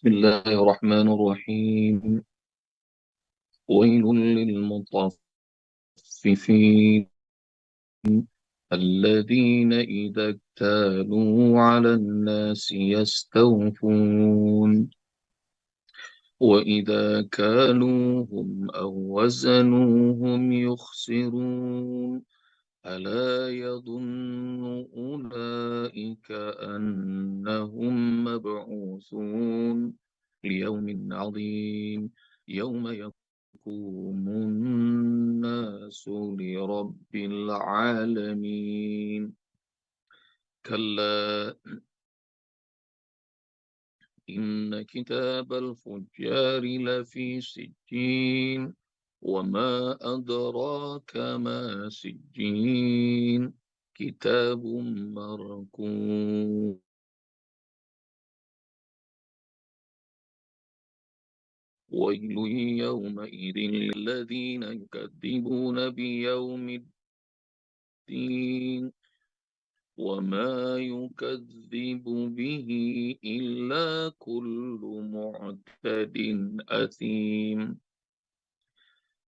بسم الله الرحمن الرحيم. ويل للمطففين الذين إذا اكتالوا على الناس يستوفون وإذا كالوهم أو وزنوهم يخسرون ألا يظن أولئك أنهم مبعوثون ليوم عظيم يوم يقوم الناس لرب العالمين كلا إن كتاب الفجار لفي سجين وما أدراك ما سجين كتاب مرقوم ويل يومئذ للذين يكذبون بيوم الدين وما يكذب به إلا كل معتد أثيم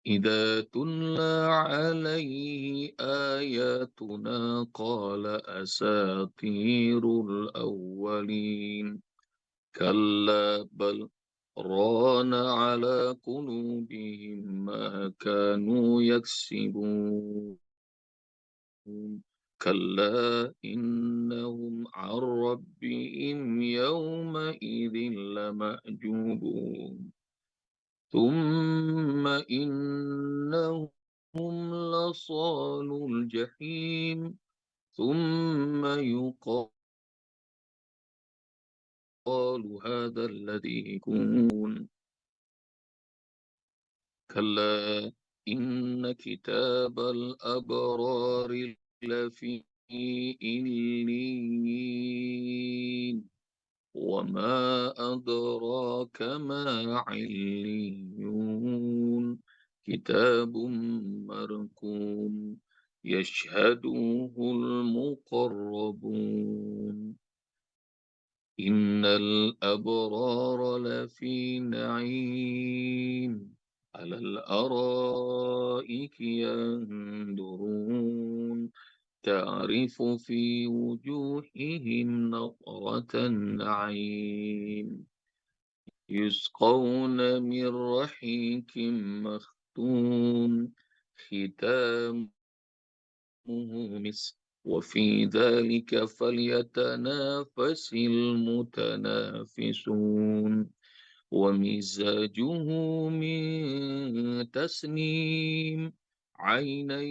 إذا تتلى عليه آياتنا قال أساطير الأولين كلا بل ران على قلوبهم ما كانوا يكسبون كلا إنهم عن ربهم يومئذ لمحجوبون ثم إنهم لصالو الجحيم ثم يقال هذا الذي كنتم كلا إن كتاب الأبرار لفي إليين وما أدراك ما عليون كتاب مرقوم يشهده المقربون إن الأبرار لفي نعيم على الأرائك ينظرون تعرف في وجوههم نظرة النعيم يسقون من رحيق مختوم ختامه مسك وفي ذلك فليتنافس المتنافسون ومزاجه من تسنيم عينا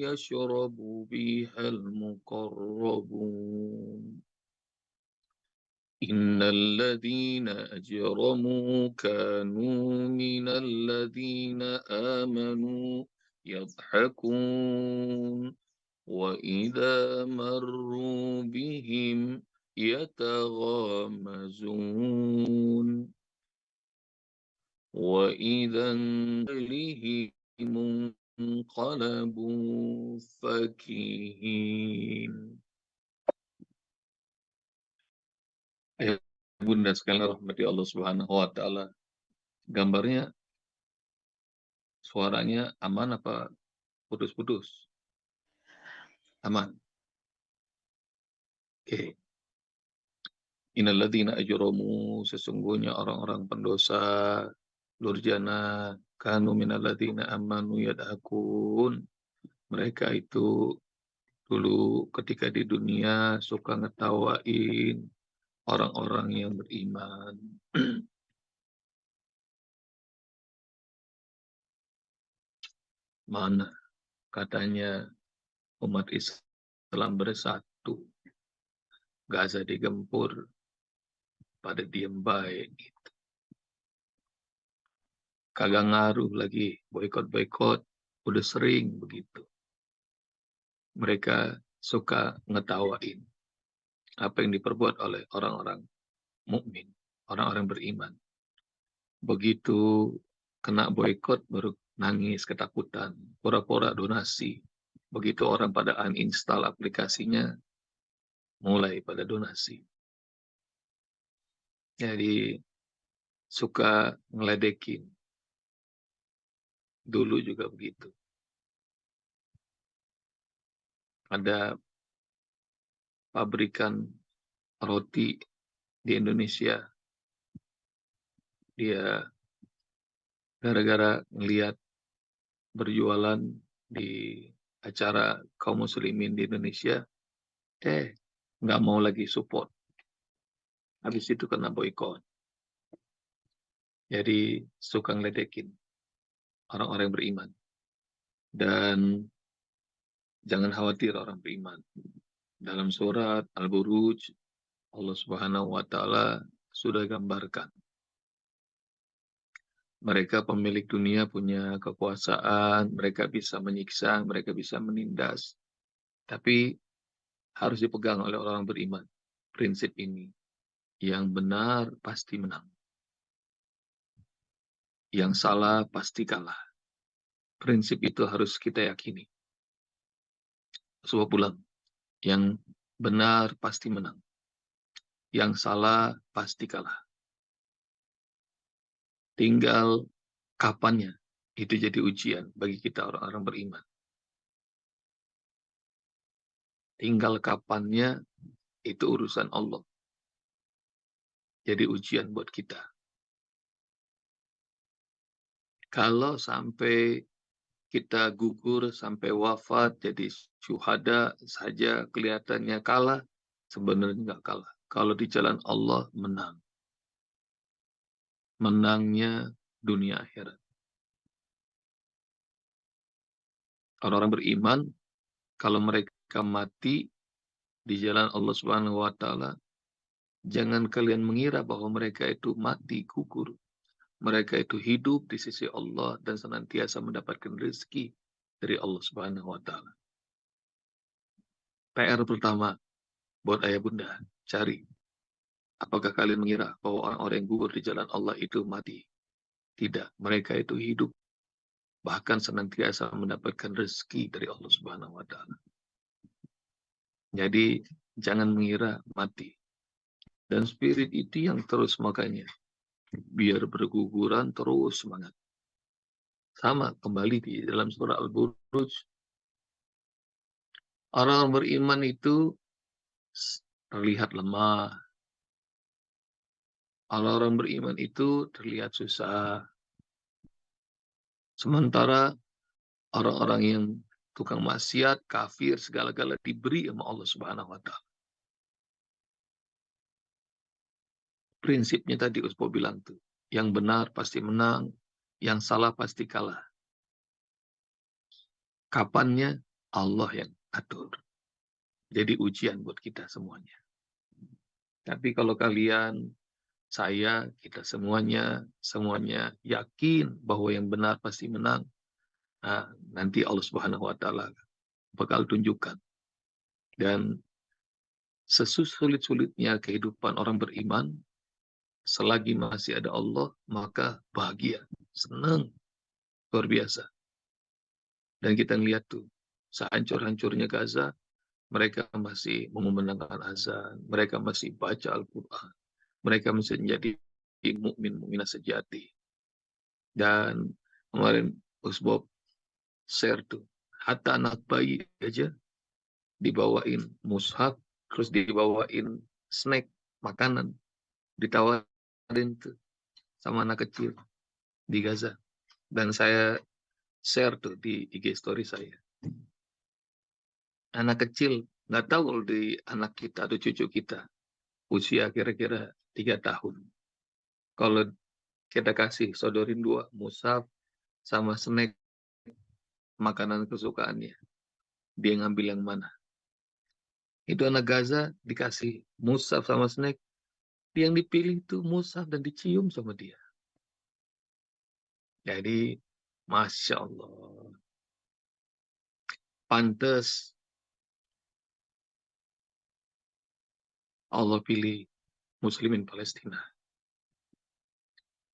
يشرب بها المقربون إن الذين أجرموا كانوا من الذين آمنوا يضحكون وإذا مروا بهم يتغامزون وإذا إليهم انقلبوا فكهين. Bunda sekalian rahmati Allah Subhanahu wa taala. Gambarnya suaranya aman apa putus-putus? Aman. Oke. Innalladzina ajramu sesungguhnya orang-orang pendosa durjana kanu minalladzina amanu yadhakun. Mereka itu dulu ketika di dunia suka ngetawain orang-orang yang beriman. Mana katanya umat Islam bersatu, Gaza digempur, pada diem baik. Kagak ngaruh lagi boikot-boikot, udah sering begitu. Mereka suka ngetawain apa yang diperbuat oleh orang-orang mukmin, orang-orang beriman. Begitu kena boikot baru nangis ketakutan, pura-pura donasi. Begitu orang pada uninstall aplikasinya, mulai pada donasi. Jadi suka ngeledekin. Dulu juga begitu. Ada pabrikan roti di Indonesia. Dia gara-gara ngelihat berjualan di acara kaum muslimin di Indonesia, nggak mau lagi support. Habis itu kena boykot. Jadi suka ngeledekin orang-orang yang beriman. Dan jangan khawatir orang beriman. Dalam surat Al-Buruj, Allah Subhanahu wa Ta'ala sudah gambarkan. Mereka pemilik dunia punya kekuasaan, mereka bisa menyiksa, mereka bisa menindas. Tapi harus dipegang oleh orang beriman. Prinsip ini. Yang benar pasti menang. Yang salah pasti kalah. Prinsip itu harus kita yakini. Sebab ulang. Yang benar pasti menang. Yang salah pasti kalah. Tinggal kapannya itu jadi ujian bagi kita orang-orang beriman. Tinggal kapannya itu urusan Allah. Jadi ujian buat kita. Kalau sampai kita gugur, sampai wafat, jadi syuhada saja kelihatannya kalah, sebenarnya nggak kalah. Kalau di jalan Allah, menang. Menangnya dunia akhirat. Orang-orang beriman, kalau mereka mati di jalan Allah Subhanahu wa Ta'ala, jangan kalian mengira bahwa mereka itu mati, gugur. Mereka itu hidup di sisi Allah dan senantiasa mendapatkan rezeki dari Allah Subhanahu wa Ta'ala. PR pertama buat ayah bunda, cari. Apakah kalian mengira bahwa orang-orang yang gugur di jalan Allah itu mati? Tidak, mereka itu hidup. Bahkan senantiasa mendapatkan rezeki dari Allah Subhanahu wa Ta'ala. Jadi jangan mengira mati. Dan spirit itu yang terus makanya. Biar berguguran terus semangat. Sama kembali di dalam surah Al-Buruj. Orang beriman itu terlihat lemah. Orang beriman itu terlihat susah. Sementara orang-orang yang tukang maksiat, kafir, segala-gala diberi sama Allah Subhanahu wa Ta'ala. Prinsipnya tadi Uspo bilang tuh, yang benar pasti menang, yang salah pasti kalah. Kapannya Allah yang atur. Jadi ujian buat kita semuanya. Tapi kalau kalian, saya, kita semuanya yakin bahwa yang benar pasti menang. Nah, nanti Allah Subhanahu wa Ta'ala bakal tunjukkan. Dan sesulit-sulitnya kehidupan orang beriman, selagi masih ada Allah, maka bahagia, senang, luar biasa. Dan kita lihat tuh, sehancur-hancurnya Gaza, mereka masih mengumandangkan azan, mereka masih baca Al-Quran, mereka masih menjadi mukmin-mukminah sejati. Dan kemarin Usbob share tuh, hatta anak bayi aja dibawain mushaf, terus dibawain snack, makanan, ditawarin tuh sama anak kecil di Gaza. Dan saya share tuh di IG story saya. Anak kecil, nggak tahu kalau di anak kita atau cucu kita, usia kira-kira 3 tahun. Kalau kita kasih sodorin 2, mushaf sama snack, makanan kesukaannya, dia ngambil yang mana? Itu anak Gaza dikasih mushaf sama snack, yang dipilih itu mushaf dan dicium sama dia. Jadi, Masya Allah. Pantes Allah pilih Muslimin Palestina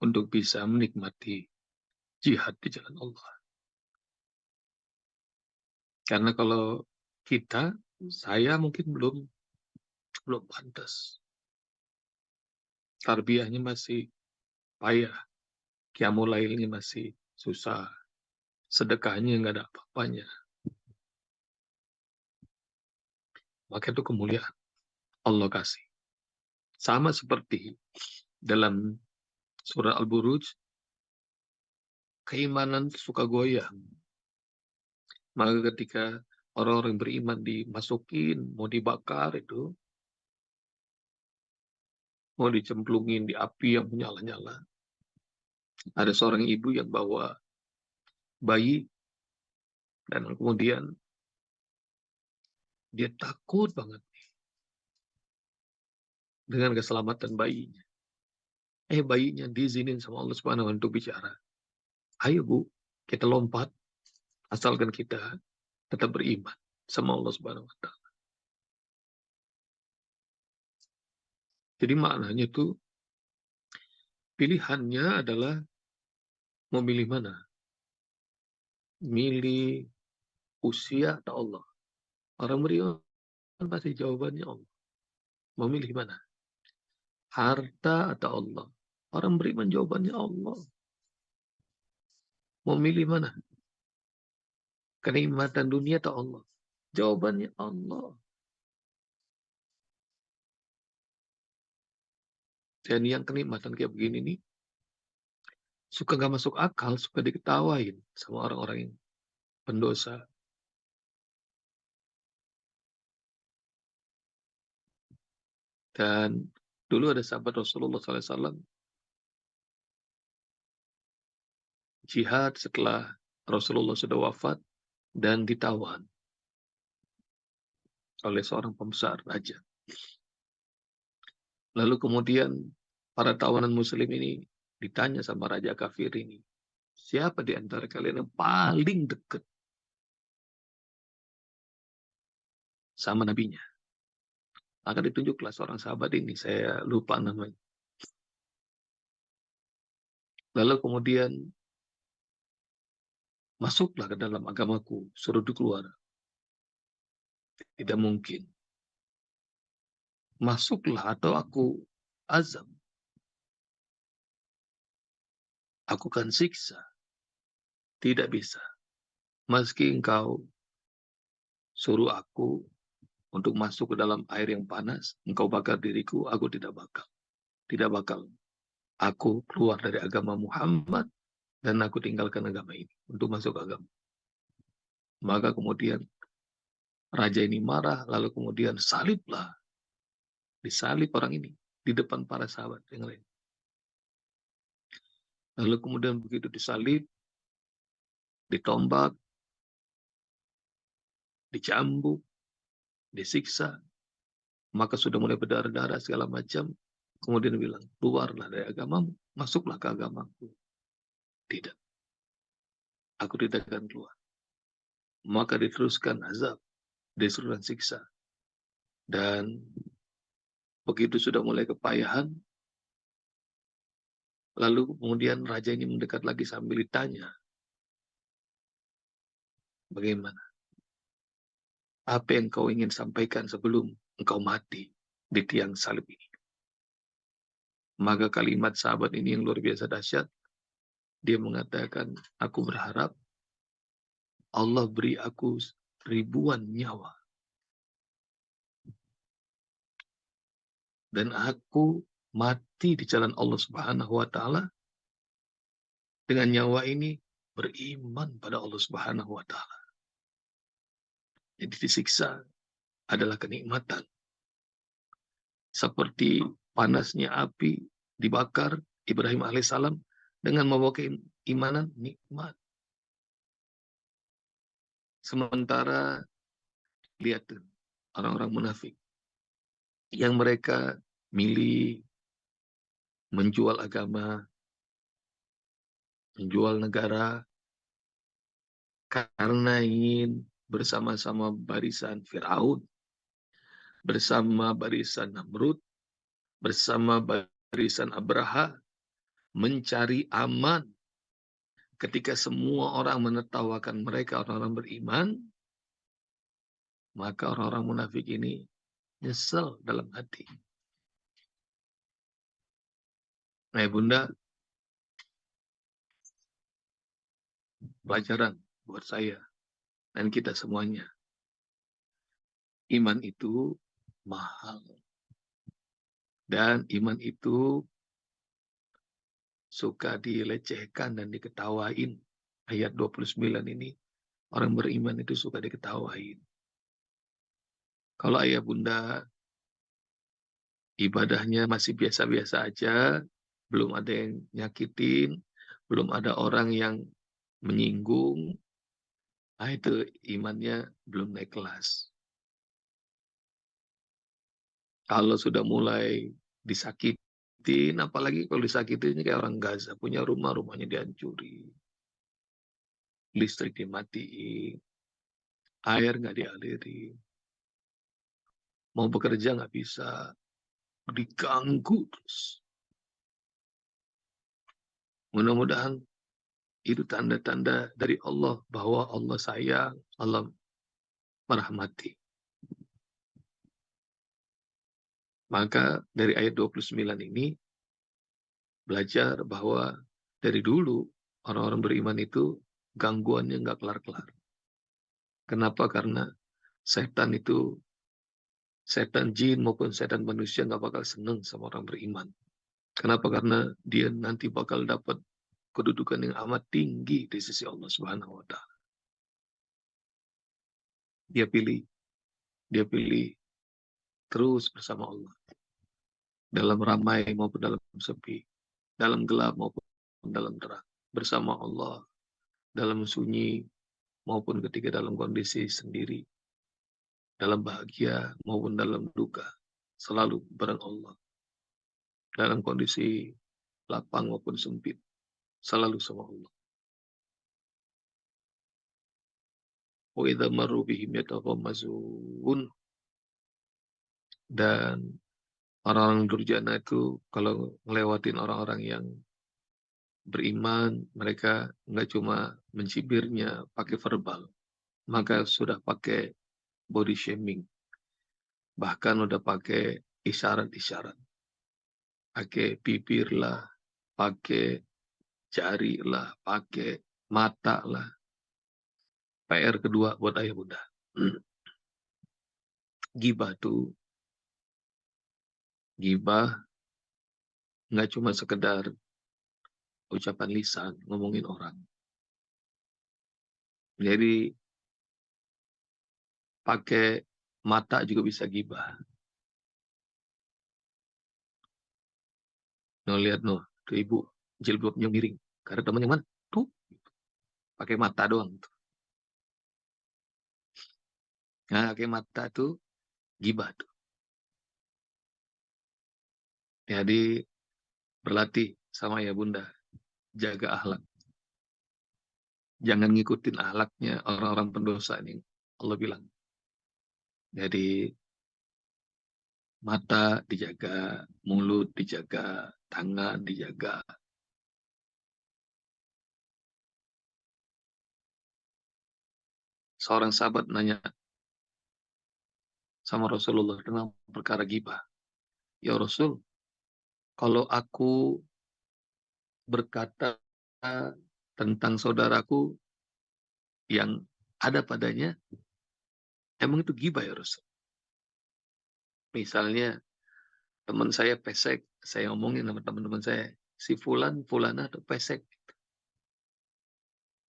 untuk bisa menikmati jihad di jalan Allah. Karena kalau kita, saya mungkin belum pantas. Tarbiyahnya masih payah. Qiyamul Lailnya masih susah. Sedekahnya nggak ada apa-apanya. Maka itu kemuliaan Allah kasih. Sama seperti dalam surah Al-Buruj, keimanan suka goyah. Maka ketika orang-orang beriman dimasukin, mau dibakar itu, mau dicemplungin di api yang menyala-nyala. Ada seorang ibu yang bawa bayi, dan kemudian dia takut banget dengan keselamatan bayinya. Bayinya diizinin sama Allah Subhanahu wa Ta'ala untuk bicara. Ayo Bu, kita lompat, asalkan kita tetap beriman sama Allah Subhanahu wa Ta'ala. Jadi maknanya itu pilihannya adalah memilih mana? Milih usia atau Allah? Orang beriman pasti jawabannya Allah. Memilih mana? Harta atau Allah? Orang beriman jawabannya Allah. Memilih mana? Kenikmatan dunia atau Allah? Jawabannya Allah. Dan yang kenikmatan kayak begini nih, suka gak masuk akal, suka diketawain sama orang-orang yang pendosa. Dan dulu ada sahabat Rasulullah SAW jihad setelah Rasulullah sudah wafat dan ditawan oleh seorang pembesar raja. Lalu kemudian para tawanan muslim ini ditanya sama raja kafir ini, siapa di antara kalian yang paling dekat sama nabinya? Maka ditunjuklah seorang sahabat ini, saya lupa namanya. Lalu kemudian masuklah ke dalam agamaku, suruh keluar. Tidak mungkin. Masuklah atau aku azab. Aku kan siksa. Tidak bisa. Meski engkau suruh aku untuk masuk ke dalam air yang panas, engkau bakar diriku, aku tidak bakal. Tidak bakal. Aku keluar dari agama Muhammad dan aku tinggalkan agama ini untuk masuk agama. Maka kemudian raja ini marah, lalu kemudian saliblah. Disalib orang ini di depan para sahabat yang lain. Lalu kemudian begitu disalib, ditombak, dicambuk, disiksa, maka sudah mulai berdarah-darah segala macam. Kemudian bilang, keluarlah dari agamamu, masuklah ke agamaku. Tidak, aku tidak akan keluar. Maka diteruskan azab, diteruskan siksa. Dan begitu sudah mulai kepayahan, lalu kemudian raja ini mendekat lagi sambil ditanya, bagaimana? Apa yang kau ingin sampaikan sebelum engkau mati di tiang salib ini? Maka kalimat sahabat ini yang luar biasa dahsyat. Dia mengatakan, aku berharap Allah beri aku ribuan nyawa. Dan aku mati di jalan Allah Subhanahu wa Ta'ala. Dengan nyawa ini beriman pada Allah Subhanahu wa Ta'ala. Jadi disiksa adalah kenikmatan. Seperti panasnya api dibakar Ibrahim alaihissalam dengan membawa keimanan, nikmat. Sementara lihat tuh, orang-orang munafik yang mereka milih menjual agama, menjual negara karena ingin bersama-sama barisan Firaun, bersama barisan Namrud, bersama barisan Abraha, mencari aman. Ketika semua orang menertawakan mereka, orang-orang beriman, maka orang-orang munafik ini nyesel dalam hati. Nah, Bunda, pelajaran buat saya dan kita semuanya. Iman itu mahal. Dan iman itu suka dilecehkan dan diketawain. Ayat 29 ini, orang beriman itu suka diketawain. Kalau ayah bunda ibadahnya masih biasa-biasa aja, belum ada yang nyakitin, belum ada orang yang menyinggung, itu imannya belum naik kelas. Kalau sudah mulai disakitin, apalagi kalau disakitin kayak orang Gaza, punya rumah, rumahnya dihancuri, listrik dimatiin, air nggak dialirin, mau bekerja nggak bisa, diganggu terus. Mudah-mudahan itu tanda-tanda dari Allah bahwa Allah sayang, Allah merahmati. Maka dari ayat 29 ini belajar bahwa dari dulu orang-orang beriman itu gangguannya nggak kelar-kelar. Kenapa? Karena setan itu, setan jin maupun setan manusia nggak bakal seneng sama orang beriman. Kenapa? Karena dia nanti bakal dapat kedudukan yang amat tinggi di sisi Allah Subhanahu wa Ta'ala. Dia pilih terus bersama Allah. Dalam ramai maupun dalam sepi, dalam gelap maupun dalam terang. Bersama Allah, dalam sunyi maupun ketika dalam kondisi sendiri. Dalam bahagia maupun dalam duka. Selalu bareng Allah. Dalam kondisi lapang maupun sempit. Selalu sama Allah. Wa idza marru bihim yataghammazun. Dan orang-orang durjana itu kalau ngelewatin orang-orang yang beriman, mereka nggak cuma mencibirnya pakai verbal, maka sudah pakai body shaming, bahkan udah pakai isyarat-isyarat, pakai bibir lah, pakai jari lah, pakai mata lah. PR kedua buat ayah bunda. Gibah tuh, gibah nggak cuma sekedar ucapan lisan, ngomongin orang. Jadi pakai mata juga bisa gibah. Lihat tuh ibu jilbabnya miring. Karena temannya mana? Tuh, pakai mata doang. Nah, pakai mata tuh gibah tuh. Jadi berlatih sama ya bunda, jaga akhlak. Jangan ngikutin akhlaknya orang-orang pendosa ini. Allah bilang. Jadi mata dijaga, mulut dijaga, tangan dijaga. Seorang sahabat nanya sama Rasulullah tentang perkara gibah. Ya Rasul, kalau aku berkata tentang saudaraku yang ada padanya, emang itu gibah ya Rasul? Misalnya teman saya pesek, saya ngomongin sama teman-teman saya, si Fulan, Fulana atau pesek.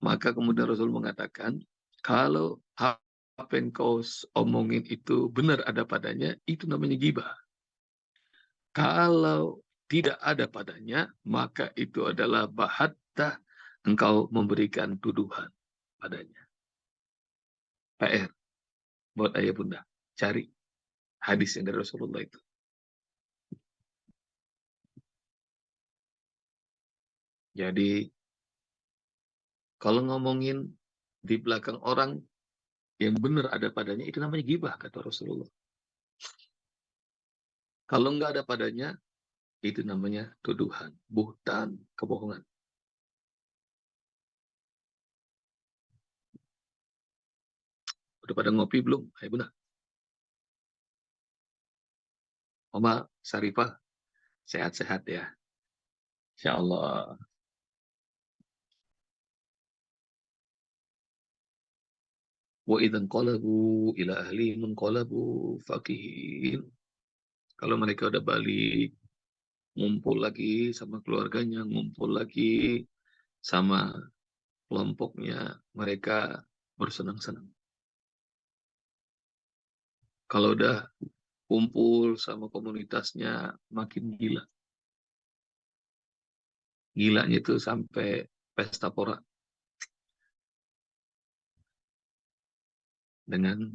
Maka kemudian Rasul mengatakan, kalau apa yang kau omongin itu benar ada padanya, itu namanya gibah. Kalau tidak ada padanya, maka itu adalah bahatta engkau memberikan tuduhan padanya. PR buat ayah bunda, cari hadis yang dari Rasulullah itu. Jadi kalau ngomongin di belakang orang yang benar ada padanya, itu namanya gibah, kata Rasulullah. Kalau nggak ada padanya, itu namanya tuduhan, buhtan, kebohongan. Udah pada ngopi belum? Ayo bunda. Mama Sarifah, sehat-sehat ya. Insya Allah. Wa idzan qalabu ila ahlihim qalabu fakihin. Kalau mereka udah balik, ngumpul lagi sama keluarganya, ngumpul lagi sama kelompoknya, mereka bersenang-senang. Kalau udah kumpul sama komunitasnya, makin gila. Gilanya itu sampai pesta pora dengan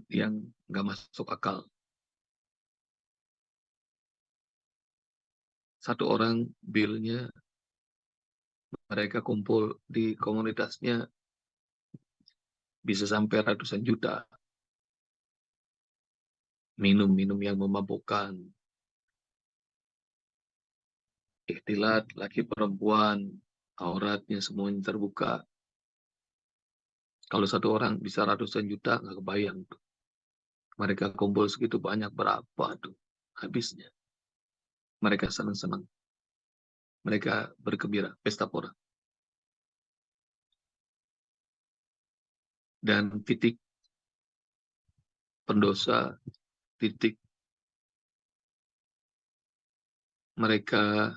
yang nggak masuk akal. Satu orang bilnya mereka kumpul di komunitasnya bisa sampai ratusan juta. Minum-minum yang memabukkan, ikhtilat laki perempuan, auratnya semuanya terbuka. Kalau satu orang bisa ratusan juta, nggak kebayang tuh. Mereka kumpul segitu banyak, berapa tuh habisnya. Mereka senang-senang. Mereka bergembira, pesta pora. Dan titik pendosa, titik mereka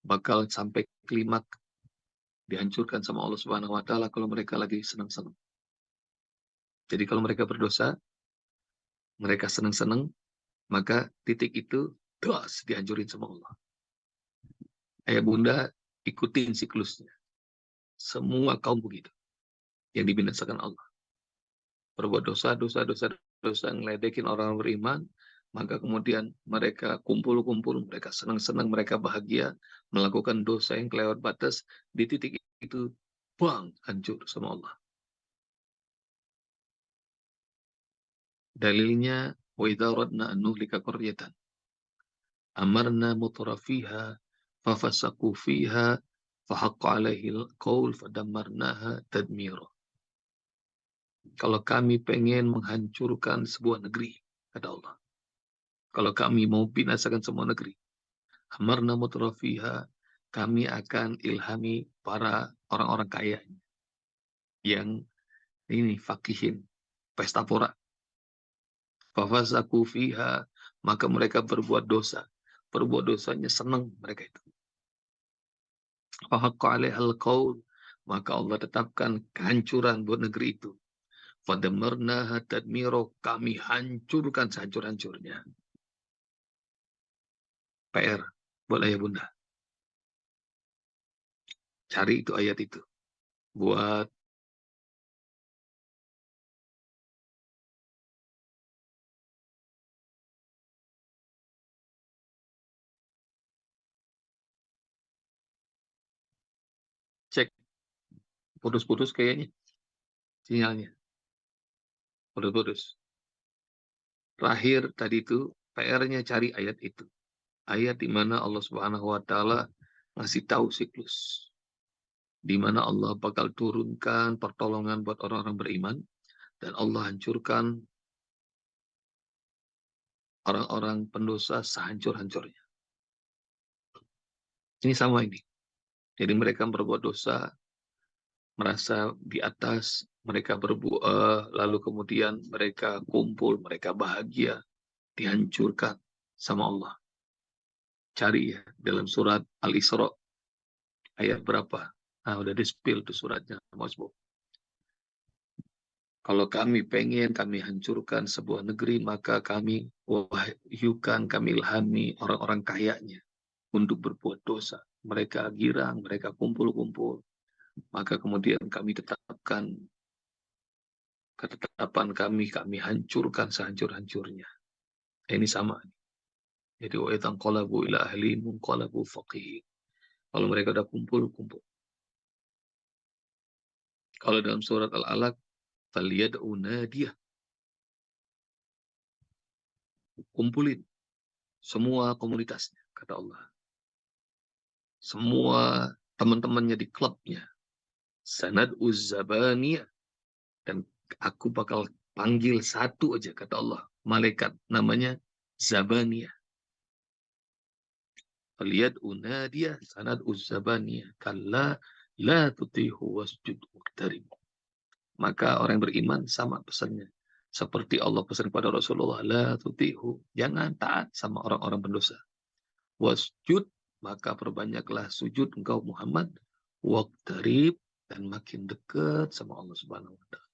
bakal sampai klimak dihancurkan sama Allah Subhanahu wa taala kalau mereka lagi senang-senang. Jadi kalau mereka berdosa, mereka senang-senang, maka titik itu das dihancurin sama Allah. Ayah bunda ikutin siklusnya. Semua kaum begitu yang dibinasakan Allah. Berbuat dosa, ngeledekin orang beriman, maka kemudian mereka kumpul-kumpul, mereka senang-senang, mereka bahagia, melakukan dosa yang kelewat batas, di titik itu, bang, hancur sama Allah. Dalilnya, wa idza radna an nuhlika qaryatan amarna mutrafiha fafasaqu fiha fahaqqa 'alaihil qaul fadammarnaha tadmira. Kalau kami pengen menghancurkan sebuah negeri, kata Allah. Kalau kami mau binasakan semua negeri, amarna mutrafiha, kami akan ilhami para orang-orang kaya yang ini fakihin, pesta pora. Fafasaku fiha, maka mereka berbuat dosa. Berbuat dosanya senang mereka itu. Fahaqqa 'alaihal qaul, maka Allah tetapkan kehancuran buat negeri itu. Fadamarnaha tadmiro, kami hancurkan sehancur-hancurnya. PR buat ayah bunda. Cari itu ayat itu. Buat cek, putus-putus kayaknya sinyalnya. Putus-putus. Terakhir tadi itu PR-nya cari ayat itu. Ayat di mana Allah Subhanahu wa taala ngasih tahu siklus. Di mana Allah bakal turunkan pertolongan buat orang-orang beriman dan Allah hancurkan orang-orang pendosa sehancur-hancurnya. Ini sama ini. Jadi mereka berbuat dosa, merasa di atas, mereka berbuat, lalu kemudian mereka kumpul, mereka bahagia, dihancurkan sama Allah. Cari ya dalam surat Al-Isra ayat berapa? Nah, udah di-spill tuh suratnya, Mas Bo. Kalau kami pengen, kami hancurkan sebuah negeri, maka kami wahyukan, kami ilhami orang-orang kayanya untuk berbuat dosa. Mereka girang, mereka kumpul-kumpul. Maka kemudian kami tetapkan ketetapan kami hancurkan sehancur-hancurnya. Ini sama. Jadi wa'idhan qalabu ila ahlihim qalabu faqih. Kalau mereka udah kumpul-kumpul. Kalau dalam surat Al-Alaq, faliyad'u nadiyah. Kumpulin semua komunitasnya, kata Allah. Semua teman-temannya di klubnya. Sanad uzzabaniyah. Dan aku bakal panggil satu aja, kata Allah. Malaikat namanya Zabaniyah. Faliyad'u nadiyah sanad uzzabaniyah. Kalla la tutihu wasjud waqtarib. Maka orang beriman sama pesannya. Seperti Allah pesan kepada Rasulullah, la tutihu, jangan taat sama orang-orang pendosa. Wasjud, maka perbanyaklah sujud engkau Muhammad, waqtarib, dan makin dekat sama Allah Subhanahu wa taala.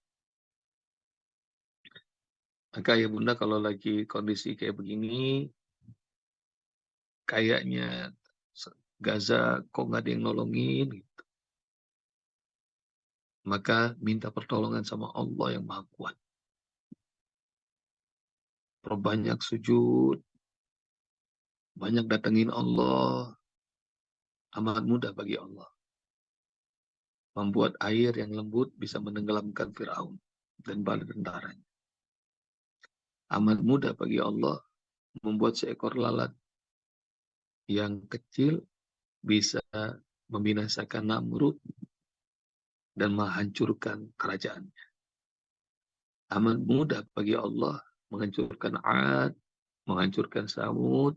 Maka ya Bunda, kalau lagi kondisi kayak begini, kayaknya Gaza kok nggak ada yang nolongin, gitu. Maka minta pertolongan sama Allah yang Maha Kuat. Perbanyak sujud, banyak datengin Allah, amat mudah bagi Allah. Membuat air yang lembut bisa menenggelamkan Firaun dan bala tentaranya. Amat mudah bagi Allah membuat seekor lalat yang kecil bisa membinasakan Namrud dan menghancurkan kerajaannya. Amat mudah bagi Allah menghancurkan Ad, menghancurkan Samud,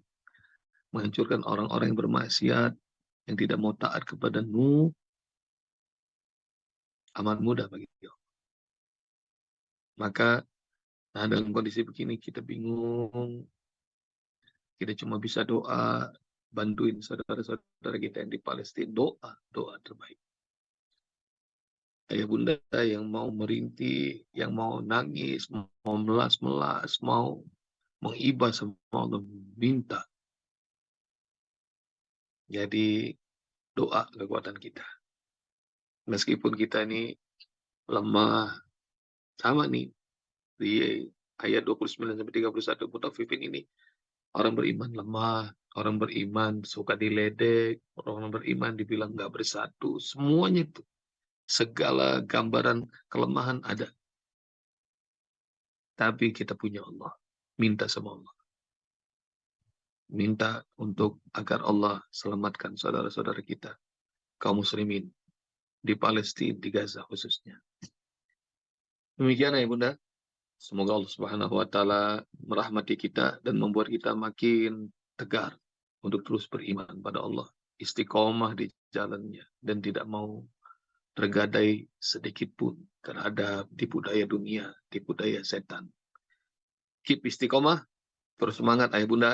menghancurkan orang-orang yang bermaksiat, yang tidak mau taat kepada Nuh. Amat mudah bagi Allah. Maka dalam kondisi begini kita bingung. Kita cuma bisa doa, bantuin saudara-saudara kita yang di Palestina. Doa terbaik. Ayah bunda yang mau merintih, yang mau nangis, mau melas-melas, mau mengibah sama Allah, minta. Jadi doa kekuatan kita. Meskipun kita ini lemah, sama nih di ayat 29-31 Mutaffifin ini, orang beriman lemah, orang beriman suka diledek, orang beriman dibilang nggak bersatu, semuanya itu. Segala gambaran kelemahan ada. Tapi kita punya Allah. Minta sama Allah. Minta untuk agar Allah selamatkan saudara-saudara kita, kaum muslimin, di Palestina, di Gaza khususnya. Demikian ya Bunda. Semoga Allah Subhanahu wa taala merahmati kita dan membuat kita makin tegar untuk terus beriman pada Allah, istiqomah di jalannya dan tidak mau tergadai sedikit pun terhadap tipu daya dunia, tipu daya setan. Keep istiqomah, terus semangat ayah bunda.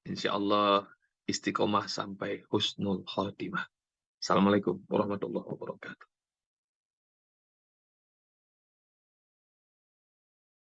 Insya Allah istiqomah sampai husnul khotimah. Assalamualaikum warahmatullahi wabarakatuh.